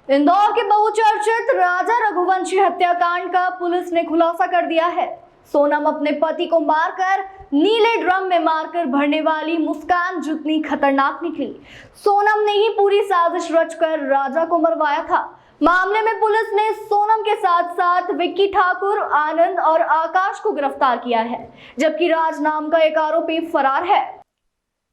इंदौर के बहुचर्चित राजा रघुवंशी हत्याकांड का पुलिस ने खुलासा कर दिया है। सोनम अपने पति को मारकर नीले ड्रम में मारकर भरने वाली मुस्कान जितनी खतरनाक निकली। सोनम ने ही पूरी साजिश रचकर राजा को मरवाया था। मामले में पुलिस ने सोनम के साथ साथ विक्की ठाकुर, आनंद और आकाश को गिरफ्तार किया है, जबकि राज नाम का एक आरोपी फरार है।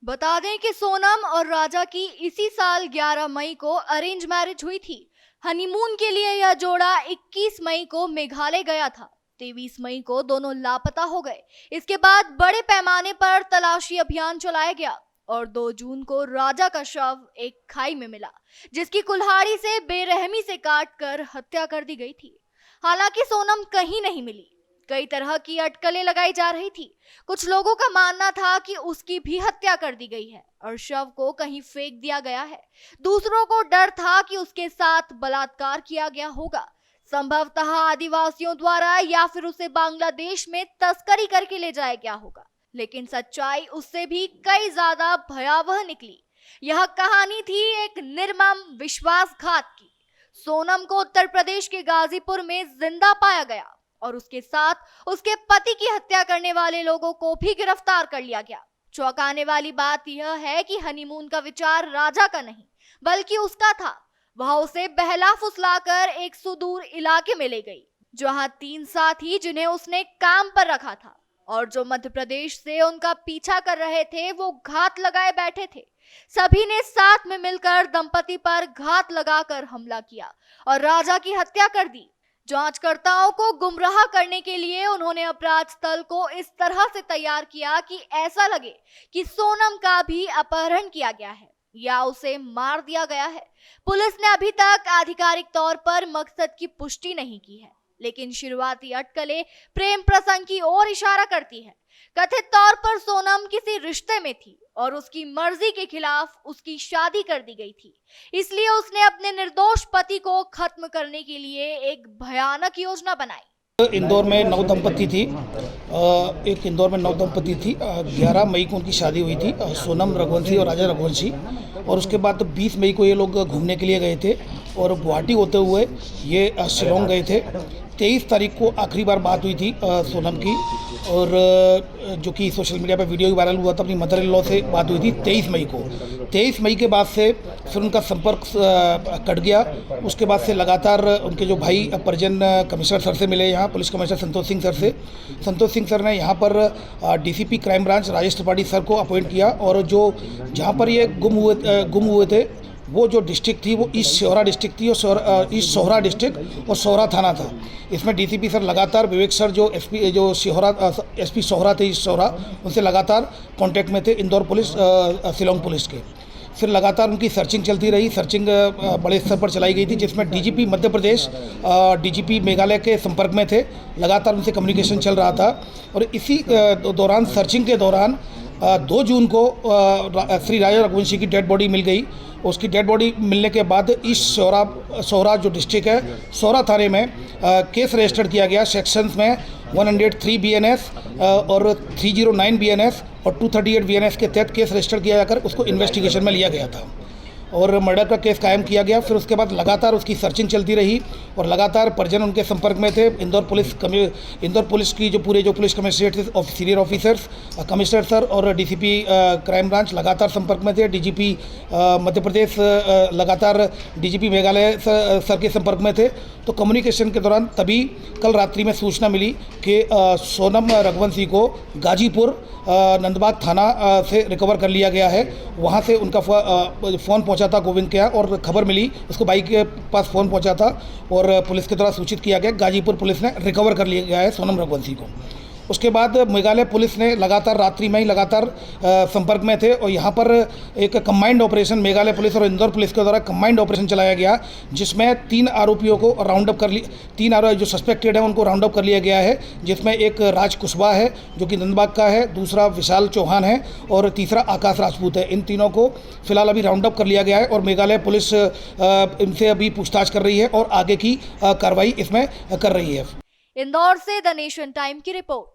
बता दें कि सोनम और राजा की इसी साल 11 मई को अरेंज मैरिज हुई थी। हनीमून के लिए यह जोड़ा 21 मई को मेघालय गया था। 23 मई को दोनों लापता हो गए। इसके बाद बड़े पैमाने पर तलाशी अभियान चलाया गया और 2 जून को राजा का शव एक खाई में मिला, जिसकी कुल्हाड़ी से बेरहमी से काटकर हत्या कर दी गई थी। हालांकि सोनम कहीं नहीं मिली। कई तरह की अटकलें लगाई जा रही थी। कुछ लोगों का मानना था कि उसकी भी हत्या कर दी गई है और शव को कहीं फेंक दिया गया है। दूसरों को डर था कि उसके साथ बलात्कार किया गया होगा, संभवतः आदिवासियों द्वारा, या फिर उसे बांग्लादेश में तस्करी करके ले जाया गया होगा। लेकिन सच्चाई उससे भी कई ज्यादा भयावह निकली। यह कहानी थी एक निर्मम विश्वासघात की। सोनम को उत्तर प्रदेश के गाजीपुर में जिंदा पाया गया और उसके साथ उसके पति की हत्या करने वाले लोगों को भी गिरफ्तार कर लिया गया। चौंकाने वाली बात यह है कि हनीमून का विचार राजा का नहीं बल्कि उसका था। वह उसे बहला फुसलाकर एक सुदूर इलाके में ले गई, जहां 3 साथी जिन्हें उसने काम पर रखा था और जो मध्य प्रदेश से उनका पीछा कर रहे थे, वो घात लगाए बैठे थे। सभी ने साथ में मिलकर दंपति पर घात लगाकर हमला किया और राजा की हत्या कर दी। जांचकर्ताओं को गुमराह करने के लिए उन्होंने अपराध स्थल को इस तरह से तैयार किया कि ऐसा लगे कि सोनम का भी अपहरण किया गया है या उसे मार दिया गया है। पुलिस ने अभी तक आधिकारिक तौर पर मकसद की पुष्टि नहीं की है, लेकिन शुरुआती अटकलें प्रेम प्रसंग की ओर इशारा करती है। कथित तौर पर सोनम किसी रिश्ते में थी और उसकी मर्जी के खिलाफ उसकी शादी कर दी गई थी, इसलिए उसने अपने निर्दोष पति को खत्म करने के लिए एक भयानक योजना बनाई। इंदौर में 9 दंपति थी। एक इंदौर में 9 दंपति थी। 11 मई को उनकी शादी हुई थी, सोनम रघुवंशी और राजा रघुवंशी। और उसके बाद 20 मई को ये लोग घूमने के लिए गए थे और गुवाहाटी होते हुए ये शिलोंग गए थे। 23 तारीख को आखिरी बार बात हुई थी सोनम की, और जो कि सोशल मीडिया पर वीडियो वायरल हुआ था, अपनी मदर इन लॉ से बात हुई थी 23 मई को। 23 मई के बाद से फिर उनका संपर्क कट गया। उसके बाद से लगातार उनके जो भाई परिजन कमिश्नर सर से मिले, यहाँ police commissioner Santosh Singh sir से। संतोष सिंह सर ने यहाँ पर DCP crime branch Rajesh Tripathi sir को अपॉइंट किया, और जो जहाँ पर ये गुम हुए थे वो जो डिस्ट्रिक्ट थी वो ईस्ट सोहरा डिस्ट्रिक्ट थी, और ईस्ट सोहरा डिस्ट्रिक्ट और सोहरा थाना था। इसमें डीसीपी सर लगातार, विवेक सर जो एसपी जो एसपी सोहरा थे ईस्ट सोहरा, उनसे लगातार कांटेक्ट में थे, इंदौर पुलिस शिलोंग पुलिस के। फिर लगातार उनकी सर्चिंग चलती रही। सर्चिंग बड़े स्तर पर चलाई गई थी, जिसमें डीजीपी मध्य प्रदेश, डीजीपी मेघालय के संपर्क में थे। लगातार उनसे कम्युनिकेशन चल रहा था। और इसी दौरान, सर्चिंग के दौरान 2 जून को श्री राजा रघुवंशी की डेड बॉडी मिल गई। उसकी डेड बॉडी मिलने के बाद ईस्ट सोहरा जो डिस्ट्रिक्ट है, सोहरा थाने में केस रजिस्टर्ड किया गया। सेक्शंस में 103 बीएनएस और 309 बीएनएस और 238 बीएनएस के तहत केस रजिस्टर किया जाकर उसको इन्वेस्टिगेशन में लिया गया था और मर्डर का केस कायम किया गया। फिर उसके बाद लगातार उसकी सर्चिंग चलती रही और लगातार परिजन उनके संपर्क में थे। इंदौर पुलिस की जो पुलिस कमिश्नरेट थे, सीनियर ऑफिसर्स, कमिश्नर सर और डीसीपी क्राइम ब्रांच लगातार संपर्क में थे। डीजीपी मध्य प्रदेश लगातार डीजीपी मेघालय सर के संपर्क में थे। तो कम्युनिकेशन के दौरान तभी कल रात्रि में सूचना मिली कि सोनम रघुवंशी को गाजीपुर नंदबाग थाना से रिकवर कर लिया गया है। वहाँ से उनका फ़ोन पहुंचा था गोविंद के यहाँ, और खबर मिली, उसको भाई के पास फ़ोन पहुंचा था और पुलिस के द्वारा सूचित किया गया। गाजीपुर पुलिस ने रिकवर कर लिया गया है सोनम रघुवंशी को। उसके बाद मेघालय पुलिस ने लगातार रात्रि में ही लगातार संपर्क में थे और यहाँ पर एक कंबाइंड ऑपरेशन मेघालय पुलिस और इंदौर पुलिस के द्वारा कंबाइंड ऑपरेशन चलाया गया, जिसमें 3 आरोपियों को राउंड अप कर लिया। 3 आरोपी जो सस्पेक्टेड हैं उनको राउंड अप कर लिया गया है, जिसमें एक राज कुशवाहा है जो कि नंदबाग का है, दूसरा विशाल चौहान है और तीसरा आकाश राजपूत है। इन तीनों को फिलहाल अभी राउंड अप कर लिया गया है और मेघालय पुलिस इनसे अभी पूछताछ कर रही है और आगे की कार्रवाई इसमें कर रही है। इंदौर से द नेशन टाइम की रिपोर्ट।